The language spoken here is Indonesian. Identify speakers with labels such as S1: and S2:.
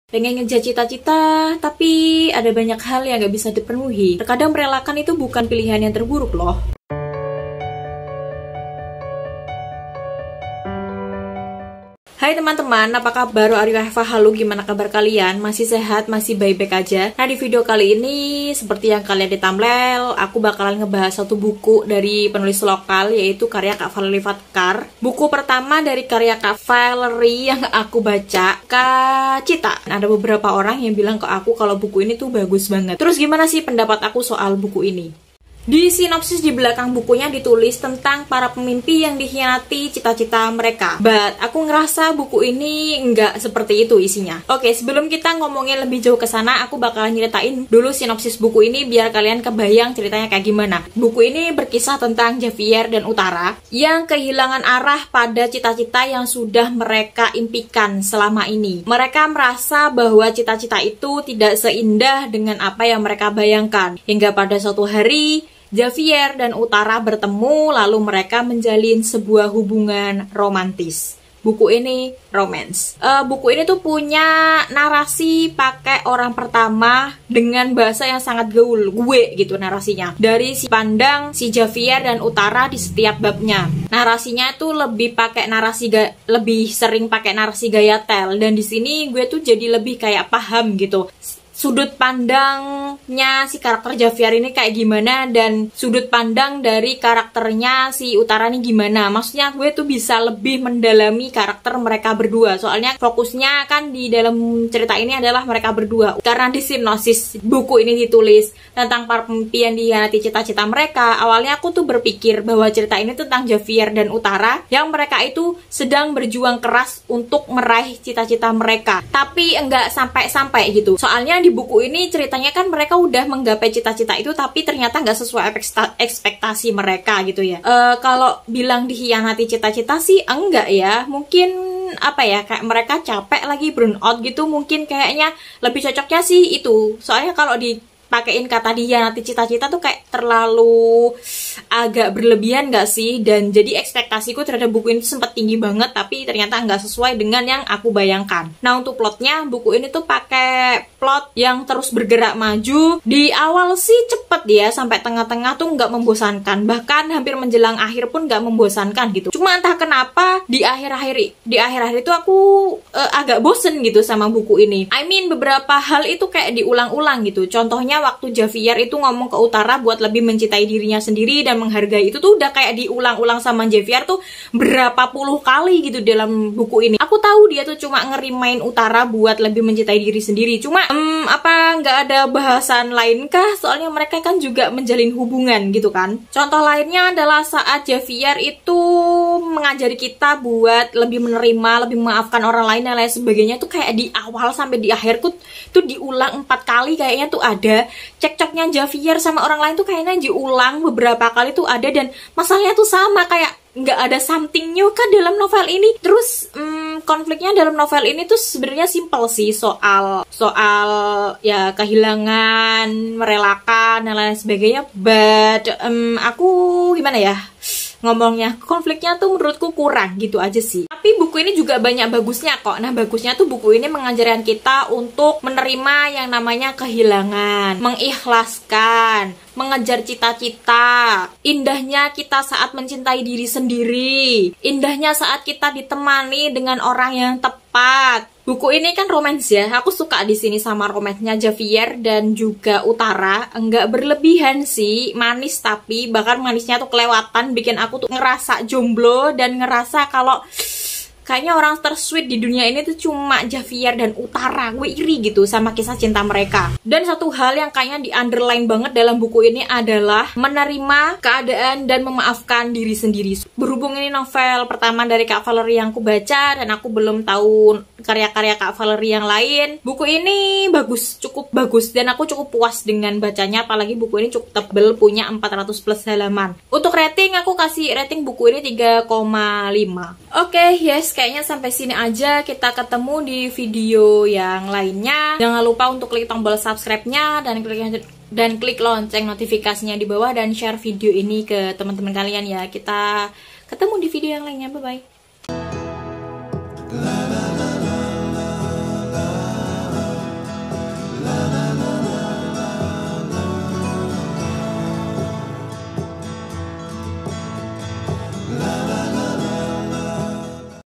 S1: Pengen ngejar cita-cita, tapi ada banyak hal yang gak bisa dipenuhi. Terkadang merelakan itu bukan pilihan yang terburuk loh. Hai teman-teman, apa kabar? Arifa, halo, gimana kabar kalian? Masih sehat? Masih baik-baik aja? Nah, di video kali ini, seperti yang kalian di thumbnail, aku bakalan ngebahas satu buku dari penulis lokal, yaitu karya Kak Valerie Fatkar. Buku pertama dari karya Kak Valerie yang aku baca, Kak Cita. Ada beberapa orang yang bilang ke aku kalau buku ini tuh bagus banget. Terus gimana sih pendapat aku soal buku ini? Di sinopsis di belakang bukunya ditulis tentang para pemimpi yang dikhianati cita-cita mereka. But aku ngerasa buku ini nggak seperti itu isinya. Oke, sebelum kita ngomongin lebih jauh ke sana, aku bakalan nyeritain dulu sinopsis buku ini biar kalian kebayang ceritanya kayak gimana. Buku ini berkisah tentang Javier dan Utara yang kehilangan arah pada cita-cita yang sudah mereka impikan selama ini. Mereka merasa bahwa cita-cita itu tidak seindah dengan apa yang mereka bayangkan. Hingga pada suatu hari, Javier dan Utara bertemu, lalu mereka menjalin sebuah hubungan romantis. Buku ini romance. Buku ini tuh punya narasi pakai orang pertama dengan bahasa yang sangat gaul, gue gitu narasinya. Dari si pandang si Javier dan Utara di setiap babnya. Narasinya tuh lebih pakai lebih sering pakai narasi gaya tel, dan di sini gue tuh jadi lebih kayak paham gitu. Sudut pandangnya si karakter Javier ini kayak gimana, dan sudut pandang dari karakternya si Utara ini gimana. Maksudnya gue tuh bisa lebih mendalami karakter mereka berdua. Soalnya fokusnya kan di dalam cerita ini adalah mereka berdua. Karena di sinopsis buku ini ditulis tentang para pemimpi yang dikhianati cita-cita mereka. Awalnya aku tuh berpikir bahwa cerita ini tentang Javier dan Utara yang mereka itu sedang berjuang keras untuk meraih cita-cita mereka. Tapi enggak sampai-sampai gitu. Soalnya di buku ini ceritanya kan mereka udah menggapai cita-cita itu, tapi ternyata nggak sesuai ekspektasi mereka gitu ya. Kalau bilang dikhianati cita-cita sih enggak ya, mungkin apa ya, kayak mereka capek lagi, burn out gitu, mungkin kayaknya lebih cocoknya sih itu. Soalnya kalau dipakein kata dikhianati cita-cita tuh kayak terlalu agak berlebihan gak sih? Dan jadi ekspektasiku terhadap buku ini sempat tinggi banget, tapi ternyata nggak sesuai dengan yang aku bayangkan. Nah, untuk plotnya, buku ini tuh pakai plot yang terus bergerak maju. Di awal sih cepet ya, sampai tengah-tengah tuh nggak membosankan, bahkan hampir menjelang akhir pun nggak membosankan gitu. Cuma entah kenapa di akhir-akhir itu aku agak bosen gitu sama buku ini. I mean, beberapa hal itu kayak diulang-ulang gitu. Contohnya waktu Javier itu ngomong ke Utara buat lebih mencintai dirinya sendiri dan menghargai, itu tuh udah kayak diulang-ulang sama Javier tuh berapa puluh kali gitu dalam buku ini. Aku tahu dia tuh cuma ngerimain Utara buat lebih mencintai diri sendiri. Cuma apa nggak ada bahasan lain kah? Soalnya mereka kan juga menjalin hubungan gitu kan. Contoh lainnya adalah saat Javier itu mengajari kita buat lebih menerima, lebih memaafkan orang lain dan lain sebagainya, tuh kayak di awal sampai di akhir tuh diulang 4 kali kayaknya tuh ada. Cekcoknya Javier sama orang lain tuh kayaknya diulang beberapa kali tuh ada, dan masalahnya tuh sama, kayak nggak ada something new kan dalam novel ini. Terus konfliknya dalam novel ini tuh sebenarnya simpel sih, soal ya kehilangan, merelakan dan lain sebagainya. But aku gimana ya ngomongnya, konfliknya tuh menurutku kurang gitu aja sih. Tapi buku ini juga banyak bagusnya kok. Nah, bagusnya tuh buku ini mengajarkan kita untuk menerima yang namanya kehilangan, mengikhlaskan, mengejar cita-cita. Indahnya kita saat mencintai diri sendiri. Indahnya saat kita ditemani dengan orang yang tepat. Buku ini kan romance ya. Aku suka di sini sama romansnya Javier dan juga Utara. Enggak berlebihan sih, manis, tapi bahkan manisnya tuh kelewatan, bikin aku tuh ngerasa jomblo dan ngerasa kalau kayaknya orang tersweet di dunia ini tuh cuma Javier dan Utara. Gue iri gitu sama kisah cinta mereka. Dan satu hal yang kayaknya di underline banget dalam buku ini adalah menerima keadaan dan memaafkan diri sendiri. Berhubung ini novel pertama dari Kak Valerie yang aku baca, dan aku belum tahu karya-karya Kak Valerie yang lain, buku ini bagus, cukup bagus, dan aku cukup puas dengan bacanya. Apalagi buku ini cukup tebel, punya 400 plus halaman. Untuk rating, aku kasih rating buku ini 3,5. Oke, yes, kayaknya sampai sini aja. Kita ketemu di video yang lainnya. Jangan lupa untuk klik tombol subscribe-nya dan klik lonceng notifikasinya di bawah, dan share video ini ke teman-teman kalian ya. Kita ketemu di video yang lainnya. Bye bye.